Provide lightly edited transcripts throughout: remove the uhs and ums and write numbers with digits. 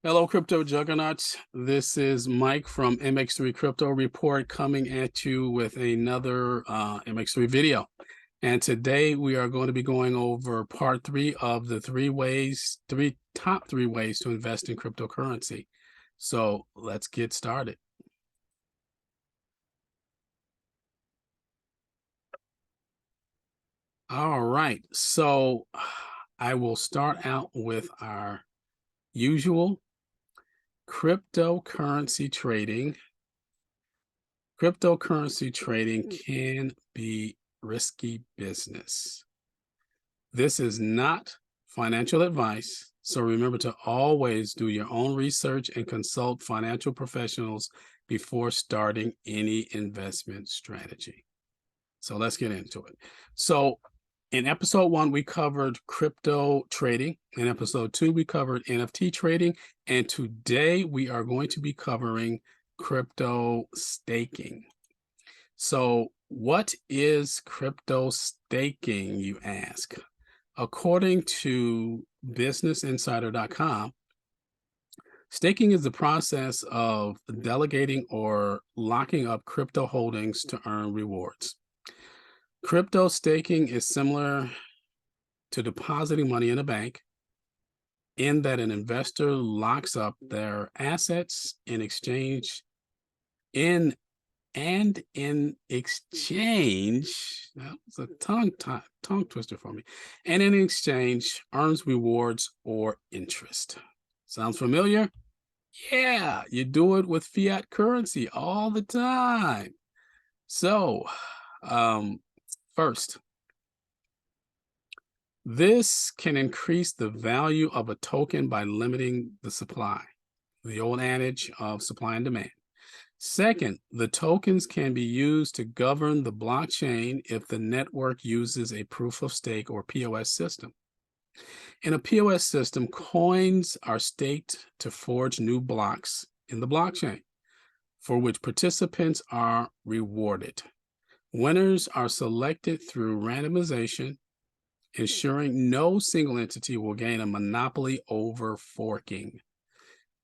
Hello, Crypto Juggernauts. This is Mike from Mx3 Crypto Report coming at you with another MX3 video. And today we are going to be going over part 3 of the top three ways to invest in cryptocurrency. So let's get started. All right. So I will start out with our usual cryptocurrency trading. Cryptocurrency trading can be risky business. This is not financial advice, so remember to always do your own research and consult financial professionals before starting any investment strategy. So let's get into it. So in episode 1, we covered crypto trading. In episode 2, we covered NFT trading. And today we are going to be covering crypto staking. So what is crypto staking, you ask? According to businessinsider.com, staking is the process of delegating or locking up crypto holdings to earn rewards. Crypto staking is similar to depositing money in a bank in that an investor locks up their assets in exchange that was a tongue twister for me, and in exchange earns rewards or interest. Sounds familiar? Yeah, you do it with fiat currency all the time. So, first, this can increase the value of a token by limiting the supply, the old adage of supply and demand. Second, the tokens can be used to govern the blockchain if the network uses a proof of stake or POS system. In a POS system, coins are staked to forge new blocks in the blockchain, for which participants are rewarded. Winners are selected through randomization, ensuring no single entity will gain a monopoly over forking.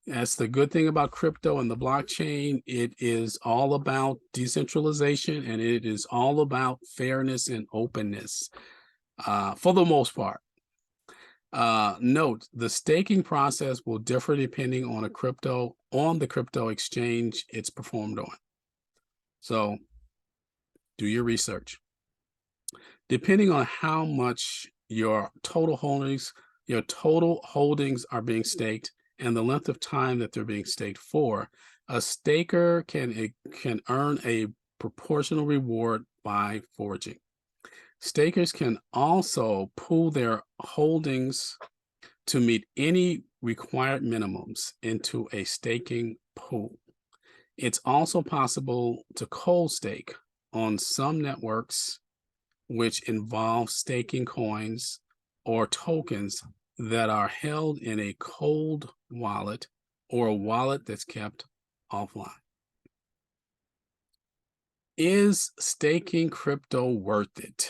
That's the good thing about crypto and the blockchain. It is all about decentralization, and it is all about fairness and openness for the most part. Note, the staking process will differ depending on the crypto exchange it's performed on. So do your research. Depending on how much your total holdings are being staked, and the length of time that they're being staked for, a staker can earn a proportional reward by forging. Stakers can also pool their holdings to meet any required minimums into a staking pool. It's also possible to cold stake on some networks, which involve staking coins or tokens that are held in a cold wallet or a wallet that's kept offline. Is staking crypto worth it?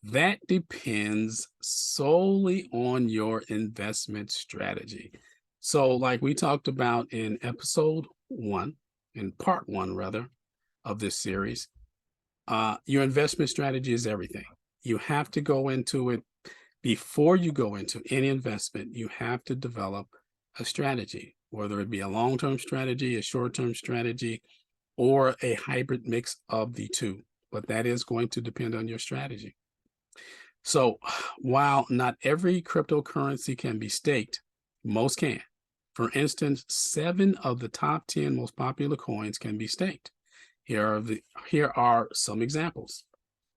That depends solely on your investment strategy. So like we talked about in episode 1, in part 1 rather, of this series, your investment strategy is everything. You have to go into it. Before you go into any investment, you have to develop a strategy, whether it be a long-term strategy, a short-term strategy, or a hybrid mix of the two. But that is going to depend on your strategy. So while not every cryptocurrency can be staked, most can. For instance, 7 of the top 10 most popular coins can be staked. Here are some examples.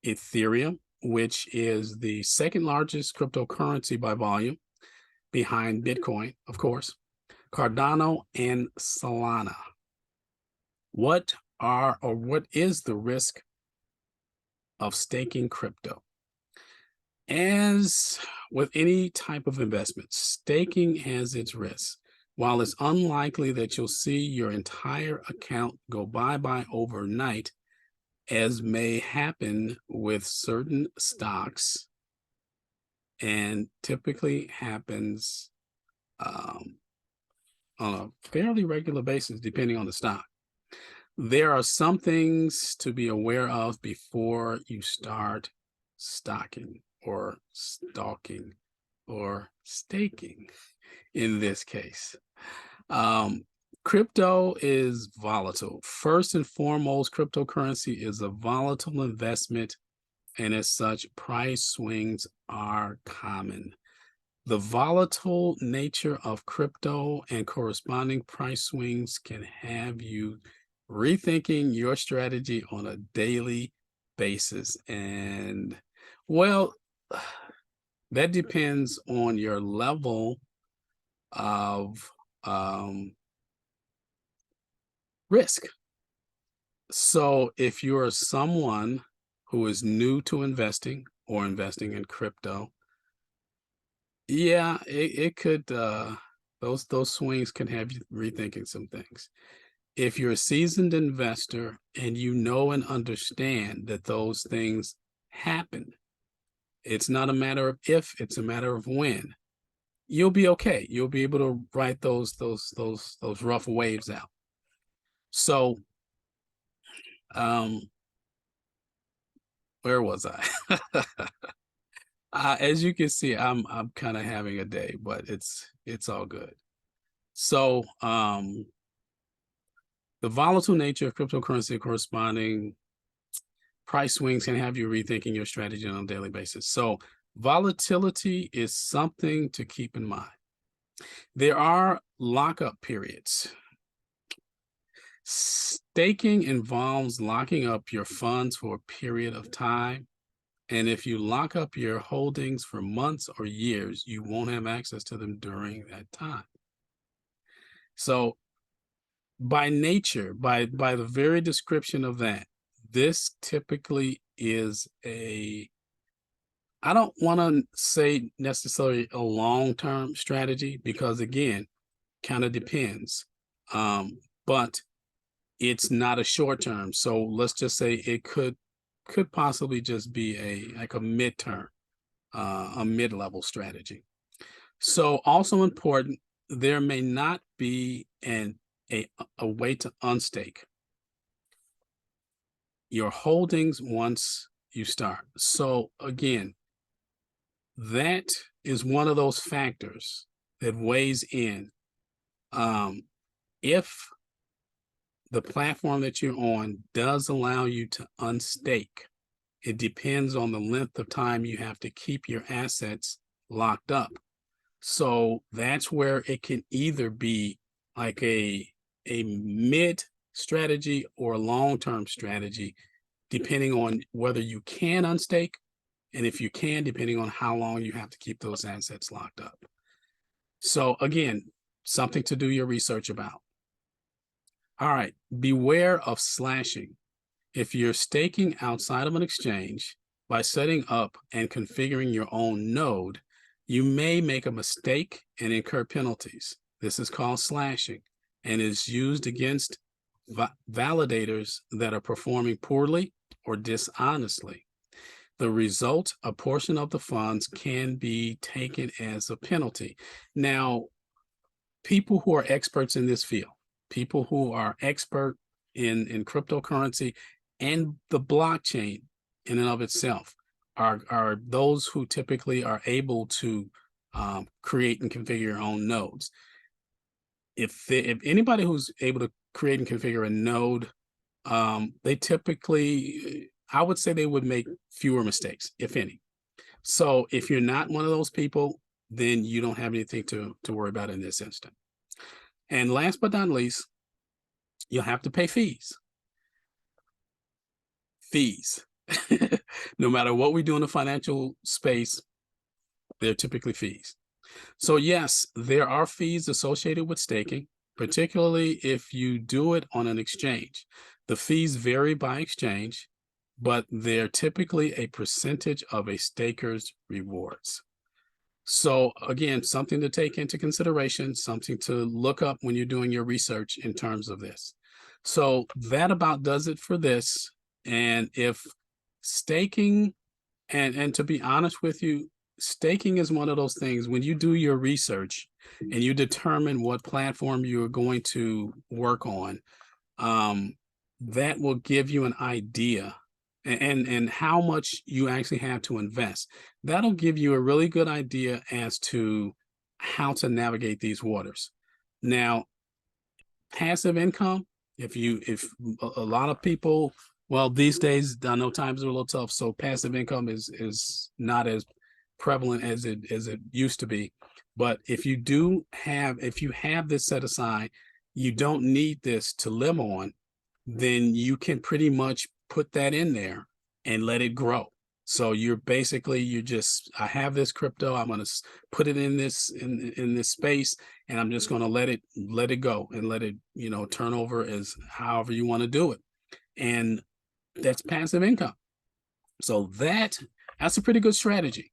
Ethereum, which is the second largest cryptocurrency by volume, behind Bitcoin, of course, Cardano, and Solana. What is the risk of staking crypto? As with any type of investment, staking has its risks. While it's unlikely that you'll see your entire account go bye-bye overnight, as may happen with certain stocks, and typically happens on a fairly regular basis, depending on the stock. There are some things to be aware of before you start stocking or stalking or staking in this case. Crypto is volatile. First and foremost, cryptocurrency is a volatile investment, and as such, price swings are common. The volatile nature of crypto and corresponding price swings can have you rethinking your strategy on a daily basis. And well, that depends on your level of risk. So if you're someone who is new to investing or investing in crypto, yeah, it could those swings can have you rethinking some things. If you're a seasoned investor and you know and understand that those things happen, it's not a matter of if, it's a matter of when. You'll be okay. You'll be able to ride those rough waves out. So, where was I? As you can see, I'm kind of having a day, but it's all good. So, the volatile nature of cryptocurrency corresponding price swings can have you rethinking your strategy on a daily basis. So, volatility is something to keep in mind. There are lockup periods. Staking involves locking up your funds for a period of time. And if you lock up your holdings for months or years, you won't have access to them during that time. So by nature, by the very description of that, this typically is I don't want to say necessarily a long-term strategy because again, kind of depends. But it's not a short term. So let's just say it could possibly just be like a midterm, a mid-level strategy. So also important, there may not be a way to unstake your holdings once you start. So again, that is one of those factors that weighs in. If the platform that you're on does allow you to unstake, it depends on the length of time you have to keep your assets locked up. So that's where it can either be like a mid strategy or a long-term strategy, depending on whether you can unstake, and if you can, depending on how long you have to keep those assets locked up. So again, something to do your research about. All right, beware of slashing. If you're staking outside of an exchange by setting up and configuring your own node, you may make a mistake and incur penalties. This is called slashing and is used against validators that are performing poorly or dishonestly. The result, a portion of the funds can be taken as a penalty. Now, people who are experts in this field, people who are expert in cryptocurrency and the blockchain in and of itself are those who typically are able to create and configure your own nodes. If anybody who's able to create and configure a node, they typically, I would say they would make fewer mistakes, if any. So if you're not one of those people, then you don't have anything to worry about in this instant. And last but not least, you'll have to pay fees. No matter what we do in the financial space, there are typically fees. So yes, there are fees associated with staking, particularly if you do it on an exchange. The fees vary by exchange, but they're typically a percentage of a staker's rewards. So again, something to take into consideration, something to look up when you're doing your research in terms of this. So that about does it for this. And if staking, and to be honest with you, staking is one of those things when you do your research and you determine what platform you're going to work on, that will give you an idea and how much you actually have to invest. That'll give you a really good idea as to how to navigate these waters. Now, passive income, if a lot of people, well, these days I know times are a little tough, so passive income is not as prevalent as it used to be. But if you have this set aside, you don't need this to live on, then you can pretty much put that in there and let it grow. So you're just, I have this crypto, I'm going to put it in this space, and I'm just going to let it go and let it, turn over as however you want to do it. And that's passive income. So that's a pretty good strategy,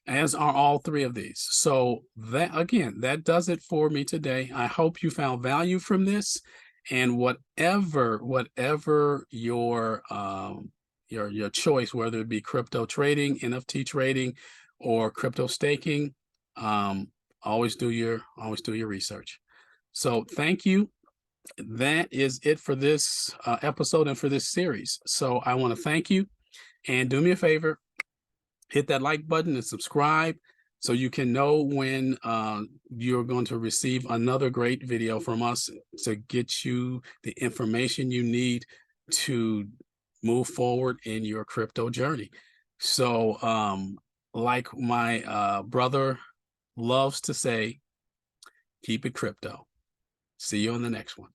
as are all three of these. So that does it for me today. I hope you found value from this, and whatever your choice, whether it be crypto trading, NFT trading, or crypto staking, always do your research. So thank you. That is it for this episode and for this series. So I want to thank you, and do me a favor, hit that like button and subscribe so you can know when you're going to receive another great video from us to get you the information you need to move forward in your crypto journey. So like my brother loves to say, keep it crypto. See you on the next one.